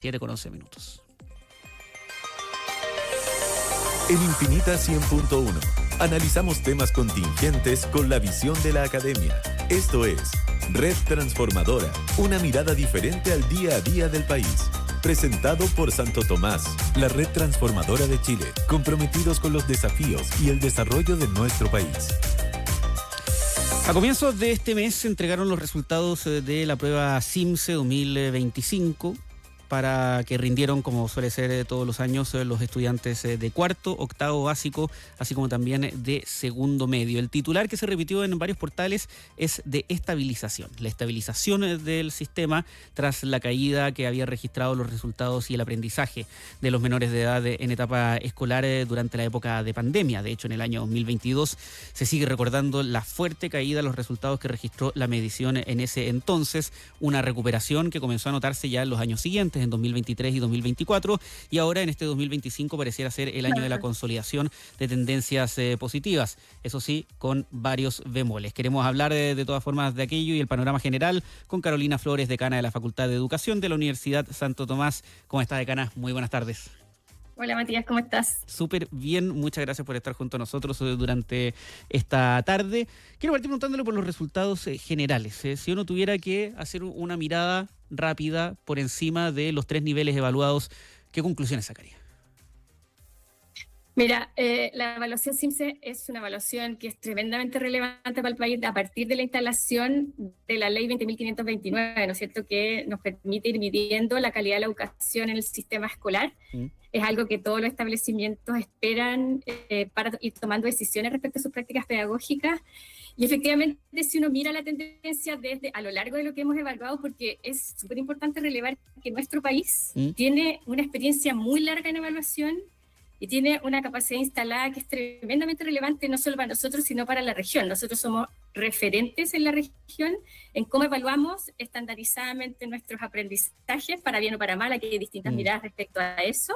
7:11. En Infinita 100.1 analizamos temas contingentes con la visión de la academia. Esto es Red Transformadora, una mirada diferente al día a día del país. Presentado por Santo Tomás, la red transformadora de Chile, comprometidos con los desafíos y el desarrollo de nuestro país. A comienzos de este mes se entregaron los resultados de la prueba CIMSE 2025 para que rindieron, como suele ser todos los años, los estudiantes de cuarto, octavo básico, así como también de segundo medio. El titular que se repitió en varios portales es de estabilización. La estabilización del sistema tras la caída que había registrado los resultados y el aprendizaje de los menores de edad en etapa escolar durante la época de pandemia. De hecho, en el año 2022 se sigue recordando la fuerte caída de los resultados que registró la medición en ese entonces, una recuperación que comenzó a notarse ya en los años siguientes, en 2023 y 2024, y ahora en este 2025 pareciera ser el año de la consolidación de tendencias positivas, eso sí, con varios bemoles. Queremos hablar de todas formas de aquello y el panorama general con Carolina Flores, decana de la Facultad de Educación de la Universidad Santo Tomás. ¿Cómo está, decana? Muy buenas tardes. Hola Matías, ¿cómo estás? Súper bien, muchas gracias por estar junto a nosotros durante esta tarde. Quiero partir preguntándole por los resultados generales. Si uno tuviera que hacer una mirada rápida por encima de los 3 niveles evaluados, ¿qué conclusiones sacaría? Mira, la evaluación CIMSE es una evaluación que es tremendamente relevante para el país a partir de la instalación de la ley 20.529, ¿no es cierto?, que nos permite ir midiendo la calidad de la educación en el sistema escolar. Es algo que todos los establecimientos esperan para ir tomando decisiones respecto a sus prácticas pedagógicas. Y efectivamente, si uno mira la tendencia desde a lo largo de lo que hemos evaluado, porque es súper importante relevar que nuestro país tiene una experiencia muy larga en evaluación y tiene una capacidad instalada que es tremendamente relevante no solo para nosotros, sino para la región. Nosotros somos referentes en la región en cómo evaluamos estandarizadamente nuestros aprendizajes, para bien o para mal. Aquí hay distintas miradas respecto a eso.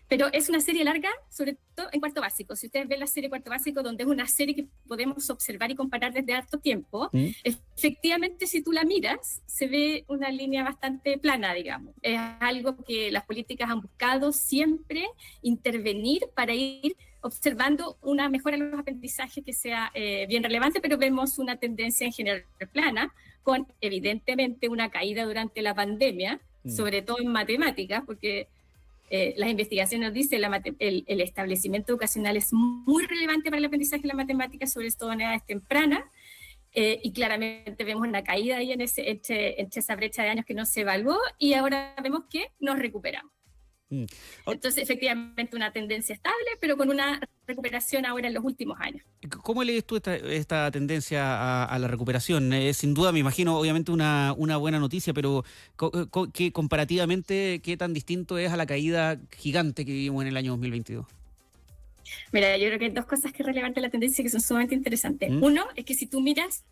Pero es una serie larga, sobre todo en cuarto básico. Si ustedes ven la serie cuarto básico, donde es una serie que podemos observar y comparar desde harto tiempo, efectivamente, si tú la miras, se ve una línea bastante plana, digamos. Es algo que las políticas han buscado siempre intervenir para ir observando una mejora en los aprendizajes que sea bien relevante, pero vemos una tendencia en general plana, con evidentemente una caída durante la pandemia, sobre todo en matemáticas, porque las investigaciones nos dicen el establecimiento educacional es muy relevante para el aprendizaje de la matemática, sobre todo en edades tempranas, y claramente vemos una caída ahí entre esa brecha de años que no se evaluó, y ahora vemos que nos recuperamos. Entonces, efectivamente, una tendencia estable, pero con una recuperación ahora en los últimos años. ¿Cómo lees tú esta tendencia a la recuperación? Sin duda, me imagino, obviamente, una buena noticia, pero que comparativamente, ¿qué tan distinto es a la caída gigante que vivimos en el año 2022? Mira, yo creo que hay dos cosas que es relevante de la tendencia que son sumamente interesantes. Uno, es que si tú miras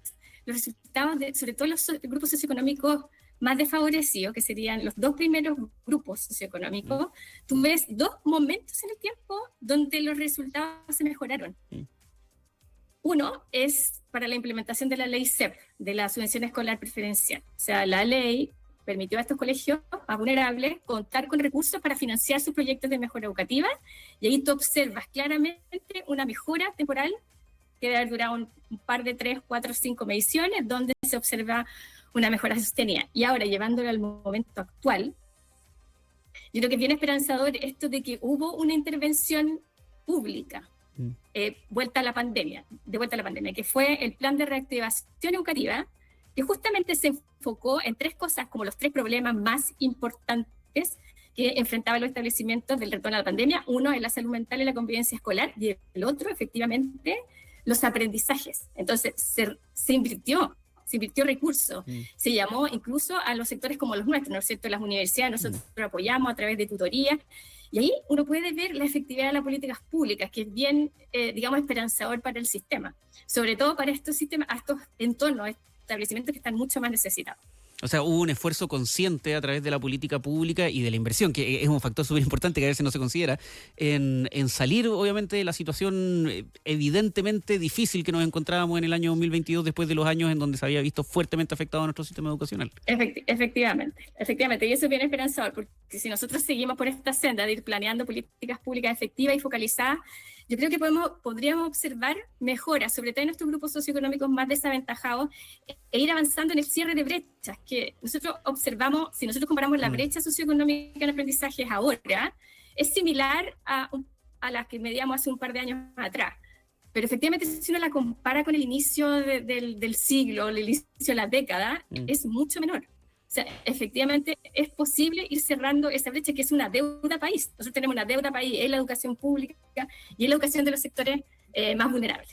los resultados sobre todo los grupos socioeconómicos más desfavorecidos, que serían los 2 primeros grupos socioeconómicos, tú ves 2 momentos en el tiempo donde los resultados se mejoraron. Uno es para la implementación de la ley SEP, de la subvención escolar preferencial. O sea, la ley permitió a estos colegios más vulnerables contar con recursos para financiar sus proyectos de mejora educativa, y ahí tú observas claramente una mejora temporal que debe haber durado un par de 3, 4, 5 mediciones, donde se observa una mejora sostenida. Y ahora, llevándolo al momento actual, yo creo que es bien esperanzador esto de que hubo una intervención pública de vuelta a la pandemia, que fue el plan de reactivación educativa, que justamente se enfocó en 3 cosas, como los 3 problemas más importantes que enfrentaban los establecimientos del retorno a la pandemia. Uno es la salud mental y la convivencia escolar, y el otro, efectivamente, los aprendizajes. Entonces, se invirtió recursos, se llamó incluso a los sectores como los nuestros, ¿no es cierto? Las universidades, nosotros apoyamos a través de tutoría, y ahí uno puede ver la efectividad de las políticas públicas, que es bien, digamos, esperanzador para el sistema, sobre todo para estos sistemas, a estos entornos, establecimientos que están mucho más necesitados. O sea, hubo un esfuerzo consciente a través de la política pública y de la inversión, que es un factor súper importante que a veces no se considera, en salir, obviamente, de la situación evidentemente difícil que nos encontrábamos en el año 2022, después de los años en donde se había visto fuertemente afectado nuestro sistema educacional. Efectivamente. Y eso es bien esperanzador, porque si nosotros seguimos por esta senda de ir planeando políticas públicas efectivas y focalizadas, yo creo que podríamos observar mejoras, sobre todo en nuestros grupos socioeconómicos más desaventajados, e ir avanzando en el cierre de brechas, que nosotros observamos, si nosotros comparamos la brecha socioeconómica en aprendizajes ahora, es similar a las que medíamos hace un par de años atrás. Pero efectivamente, si uno la compara con el inicio del siglo, el inicio de la década, es mucho menor. O sea, efectivamente es posible ir cerrando esa brecha, que es una deuda país. Nosotros tenemos una deuda país en la educación pública y en la educación de los sectores más vulnerables.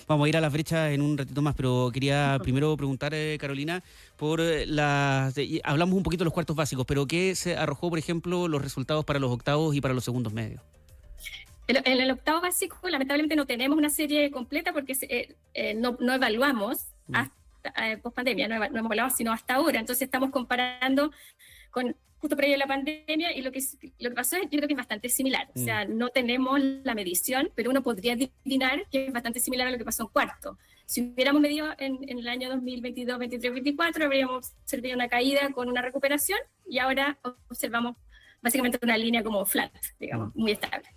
Vamos a ir a las brechas en un ratito más, pero quería primero preguntar, Carolina, por hablamos un poquito de los cuartos básicos, pero ¿qué se arrojó, por ejemplo, los resultados para los octavos y para los segundos medios? En el octavo básico, lamentablemente, no tenemos una serie completa porque no evaluamos hasta post-pandemia, no hemos evaluado sino hasta ahora. Entonces estamos comparando con justo previo a la pandemia y lo que pasó yo creo que es bastante similar. O sea, no tenemos la medición, pero uno podría adivinar que es bastante similar a lo que pasó en cuarto. Si hubiéramos medido en el año 2022, 23, 24, habríamos observado una caída con una recuperación y ahora observamos básicamente una línea como flat, digamos, muy estable.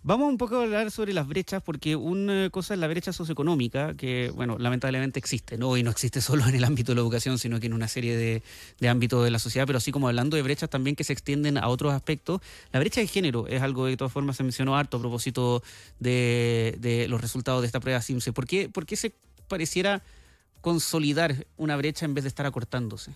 Vamos un poco a hablar sobre las brechas, porque una cosa es la brecha socioeconómica, que, bueno, lamentablemente existe, ¿no? Y no existe solo en el ámbito de la educación, sino que en una serie de ámbitos de la sociedad, pero así como hablando de brechas también que se extienden a otros aspectos. La brecha de género es algo que de todas formas se mencionó harto a propósito de los resultados de esta prueba CIMSE. ¿Por qué se pareciera consolidar una brecha en vez de estar acortándose?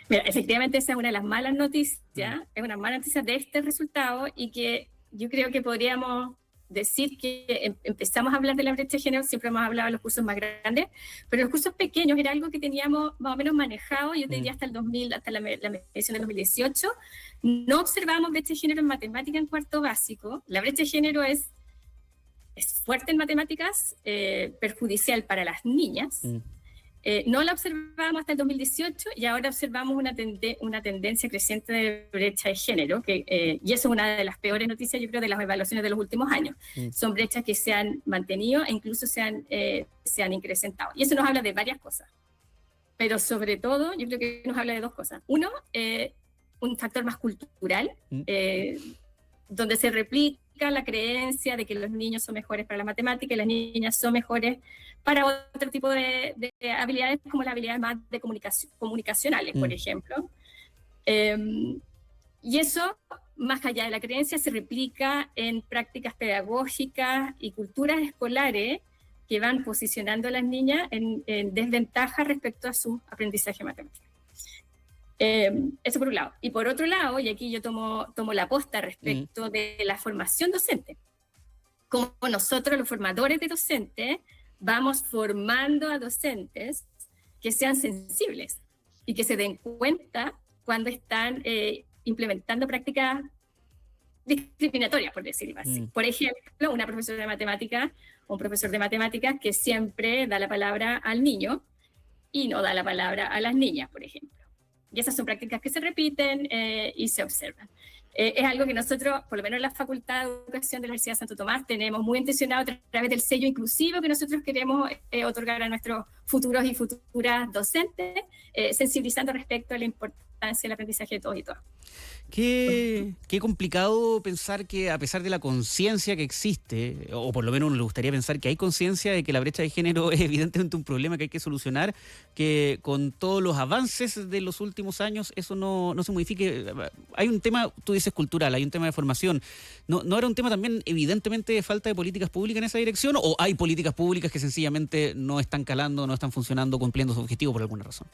Mira, efectivamente esa es una de las malas noticias, es una mala noticia de este resultado y que yo creo que podríamos decir que empezamos a hablar de la brecha de género, siempre hemos hablado de los cursos más grandes, pero los cursos pequeños era algo que teníamos más o menos manejado, yo te diría hasta el 2000, hasta la medición del 2018, no observábamos brecha de género en matemática en cuarto básico. La brecha de género es fuerte en matemáticas, perjudicial para las niñas. No la observábamos hasta el 2018 y ahora observamos una tendencia creciente de brecha de género, y eso es una de las peores noticias, yo creo, de las evaluaciones de los últimos años. Son brechas que se han mantenido e incluso se han incrementado. Y eso nos habla de varias cosas. Pero sobre todo, yo creo que nos habla de dos cosas. Uno, un factor más cultural, donde se replica la creencia de que los niños son mejores para la matemática y las niñas son mejores para otro tipo de habilidades, como las habilidades más de comunicacionales, por ejemplo. Y eso, más allá de la creencia, se replica en prácticas pedagógicas y culturas escolares que van posicionando a las niñas en desventaja respecto a su aprendizaje matemático. Eso por un lado. Y por otro lado, y aquí yo tomo la posta respecto de la formación docente. Como nosotros, los formadores de docentes, vamos formando a docentes que sean sensibles y que se den cuenta cuando están implementando prácticas discriminatorias, por decirlo así. Por ejemplo, una profesora de matemáticas o un profesor de matemáticas que siempre da la palabra al niño y no da la palabra a las niñas, por ejemplo. Y esas son prácticas que se repiten y se observan. Es algo que nosotros, por lo menos en la Facultad de Educación de la Universidad de Santo Tomás, tenemos muy intencionado a través del sello inclusivo que nosotros queremos otorgar a nuestros futuros y futuras docentes, sensibilizando respecto a la importancia del aprendizaje de todos y todas. Qué complicado pensar que, a pesar de la conciencia que existe, o por lo menos nos gustaría pensar que hay conciencia de que la brecha de género es evidentemente un problema que hay que solucionar, que con todos los avances de los últimos años eso no se modifique. Hay un tema, tú dices cultural, hay un tema de formación. ¿No era un tema también evidentemente de falta de políticas públicas en esa dirección? ¿O hay políticas públicas que sencillamente no están calando, no están funcionando, cumpliendo su objetivo por alguna razón?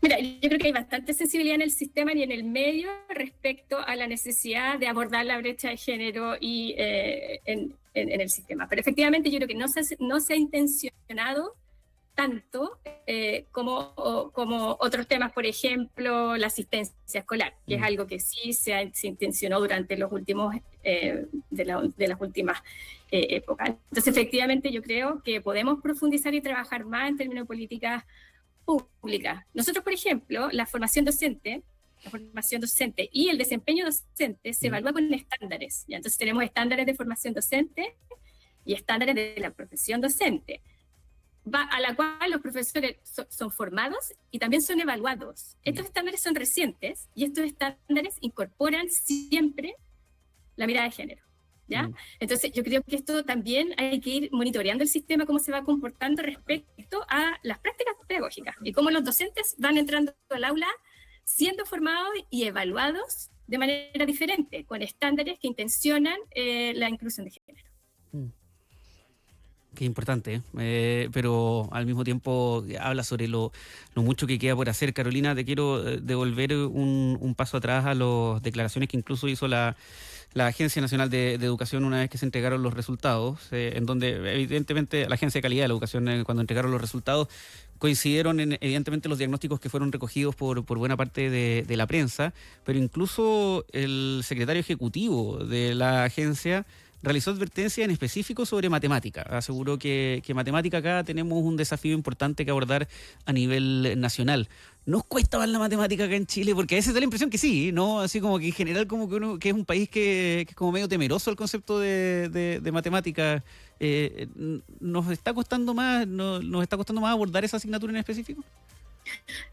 Mira, yo creo que hay bastante sensibilidad en el sistema y en el medio respecto a la necesidad de abordar la brecha de género y en el sistema. Pero efectivamente yo creo que no se ha intencionado tanto como otros temas, por ejemplo, la asistencia escolar, que es algo que sí se intencionó durante los últimos, de las últimas épocas. Entonces, efectivamente, yo creo que podemos profundizar y trabajar más en términos de políticas pública. Nosotros, por ejemplo, la formación docente y el desempeño docente se evalúa con estándares. ¿Ya? Entonces tenemos estándares de formación docente y estándares de la profesión docente, a la cual los profesores son formados y también son evaluados. Estos estándares son recientes y estos estándares incorporan siempre la mirada de género. ¿Ya? Entonces yo creo que esto también hay que ir monitoreando el sistema, cómo se va comportando respecto a las prácticas pedagógicas y cómo los docentes van entrando al aula siendo formados y evaluados de manera diferente, con estándares que intencionan la inclusión de género. Qué importante, pero al mismo tiempo habla sobre lo mucho que queda por hacer. Carolina, te quiero devolver un paso atrás a las declaraciones que incluso hizo la Agencia Nacional de Educación una vez que se entregaron los resultados, en donde evidentemente la Agencia de Calidad de la Educación, cuando entregaron los resultados, coincidieron en evidentemente los diagnósticos que fueron recogidos por buena parte de la prensa, pero incluso el secretario ejecutivo de la agencia realizó advertencias en específico sobre matemática. Aseguró que matemática acá tenemos un desafío importante que abordar a nivel nacional. ¿Nos cuesta más la matemática acá en Chile? Porque a veces da la impresión que sí, ¿no? Así como que en general como que uno que es un país que es como medio temeroso al concepto de matemática. ¿Nos está costando más abordar esa asignatura en específico?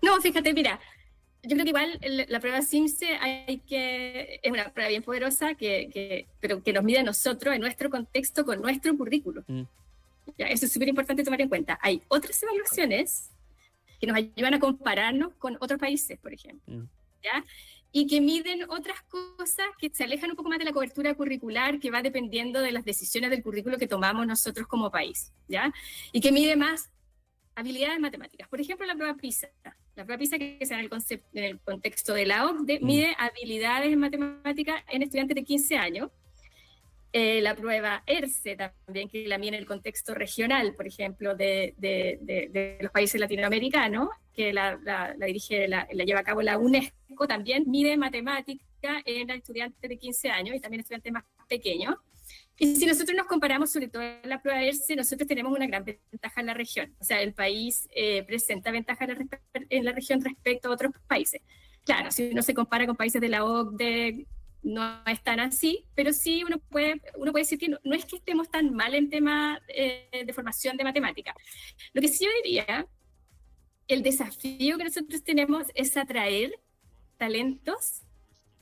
No, fíjate, mira, yo creo que igual la prueba CIMSE es una prueba bien poderosa, pero que nos mide a nosotros en nuestro contexto, con nuestro currículo. ¿Ya? Eso es súper importante tomar en cuenta. Hay otras evaluaciones que nos ayudan a compararnos con otros países, por ejemplo, ¿ya? Y que miden otras cosas que se alejan un poco más de la cobertura curricular, que va dependiendo de las decisiones del currículo que tomamos nosotros como país, ¿ya? Y que mide más habilidades matemáticas. Por ejemplo, la prueba PISA. La prueba PISA, que está en el contexto de la OCDE, mide habilidades en matemáticas en estudiantes de 15 años. La prueba ERCE también, que la mide en el contexto regional, por ejemplo, de los países latinoamericanos, que la lleva a cabo la UNESCO, también mide matemática en estudiantes de 15 años y también estudiantes más pequeños. Y si nosotros nos comparamos, sobre todo en la prueba ERCE, nosotros tenemos una gran ventaja en la región. O sea, el país presenta ventaja en la región respecto a otros países. Claro, si uno se compara con países de la OCDE, no es tan así, pero sí uno puede decir que no es que estemos tan mal en tema de formación de matemática. Lo que sí yo diría, el desafío que nosotros tenemos es atraer talentos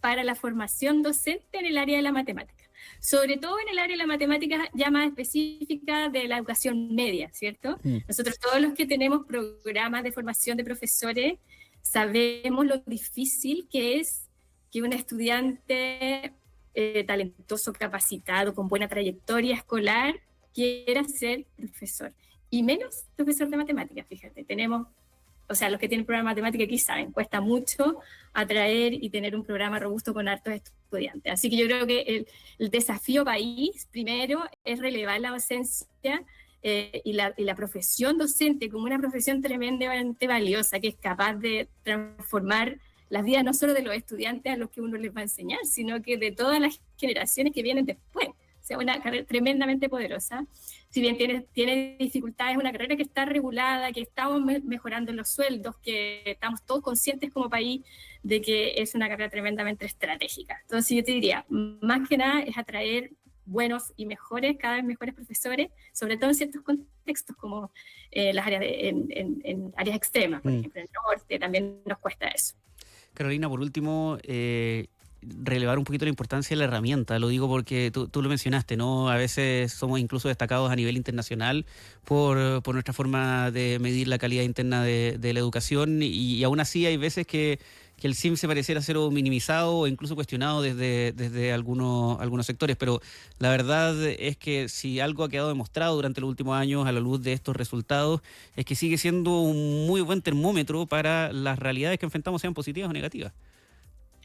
para la formación docente en el área de la matemática. Sobre todo en el área de la matemática ya más específica de la educación media, ¿cierto? Nosotros todos los que tenemos programas de formación de profesores sabemos lo difícil que es que un estudiante talentoso, capacitado, con buena trayectoria escolar, quiera ser profesor. Y menos profesor de matemáticas, fíjate. O sea, los que tienen programa de matemática aquí saben, cuesta mucho atraer y tener un programa robusto con hartos estudiantes. Así que yo creo que el desafío país, primero, es relevar la docencia y la profesión docente como una profesión tremendamente valiosa, que es capaz de transformar las vidas no solo de los estudiantes a los que uno les va a enseñar, sino que de todas las generaciones que vienen después. O sea, una carrera tremendamente poderosa. Si bien tiene dificultades, es una carrera que está regulada, que estamos mejorando los sueldos, que estamos todos conscientes como país de que es una carrera tremendamente estratégica. Entonces yo te diría, más que nada es atraer buenos y cada vez mejores profesores, sobre todo en ciertos contextos como las áreas en áreas extremas, por ejemplo, en el norte también nos cuesta eso. Carolina, por último, relevar un poquito la importancia de la herramienta. Lo digo porque tú lo mencionaste, ¿no? A veces somos incluso destacados a nivel internacional por nuestra forma de medir la calidad interna de la educación y aún así hay veces que el CIMSE pareciera ser o minimizado o incluso cuestionado desde algunos sectores, pero la verdad es que si algo ha quedado demostrado durante los últimos años a la luz de estos resultados es que sigue siendo un muy buen termómetro para las realidades que enfrentamos, sean positivas o negativas.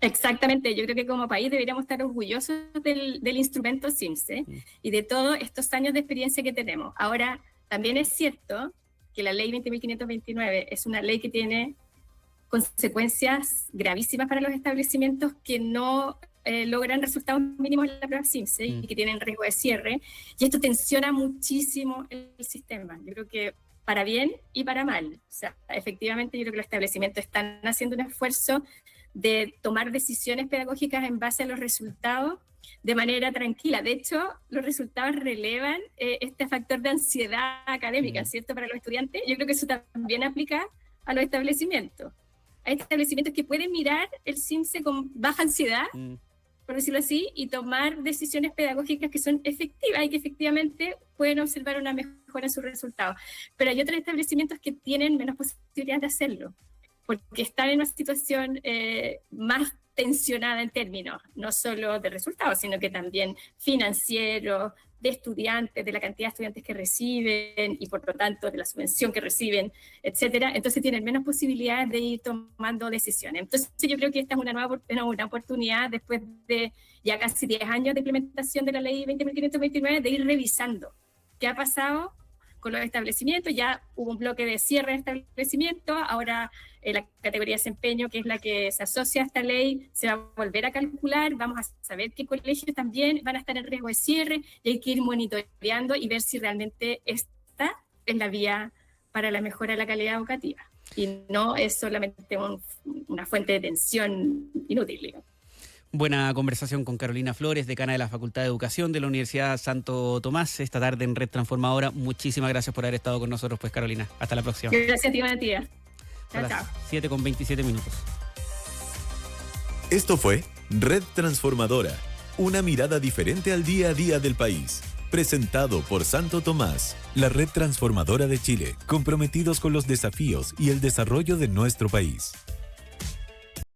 Exactamente, yo creo que como país deberíamos estar orgullosos del instrumento CIMSE y de todos estos años de experiencia que tenemos. Ahora, también es cierto que la ley 20.529 es una ley que tiene consecuencias gravísimas para los establecimientos que no logran resultados mínimos en la prueba CIMSE y que tienen riesgo de cierre, y esto tensiona muchísimo el sistema. Yo creo que para bien y para mal. O sea, efectivamente yo creo que los establecimientos están haciendo un esfuerzo de tomar decisiones pedagógicas en base a los resultados de manera tranquila. De hecho, los resultados relevan este factor de ansiedad académica, ¿cierto? Para los estudiantes. Yo creo que eso también aplica a los establecimientos. Hay establecimientos que pueden mirar el CIMSE con baja ansiedad, por decirlo así, y tomar decisiones pedagógicas que son efectivas y que efectivamente pueden observar una mejora en sus resultados. Pero hay otros establecimientos que tienen menos posibilidades de hacerlo, porque están en una situación más tensionada en términos, no solo de resultados, sino que también financieros, de estudiantes, de la cantidad de estudiantes que reciben y por lo tanto de la subvención que reciben, etcétera. Entonces tienen menos posibilidades de ir tomando decisiones. Entonces yo creo que esta es una oportunidad después de ya casi 10 años de implementación de la ley 20.529 de ir revisando qué ha pasado con los establecimientos. Ya hubo un bloque de cierre de establecimientos, ahora la categoría de desempeño, que es la que se asocia a esta ley, se va a volver a calcular, vamos a saber qué colegios también van a estar en riesgo de cierre, y hay que ir monitoreando y ver si realmente esta es la vía para la mejora de la calidad educativa, y no es solamente una fuente de tensión inútil, digamos. Buena conversación con Carolina Flores, decana de la Facultad de Educación de la Universidad Santo Tomás, esta tarde en Red Transformadora. Muchísimas gracias por haber estado con nosotros, pues, Carolina. Hasta la próxima. Gracias a ti, Matías. Chao, chao. 7:27. Esto fue Red Transformadora, una mirada diferente al día a día del país. Presentado por Santo Tomás, la Red Transformadora de Chile, comprometidos con los desafíos y el desarrollo de nuestro país.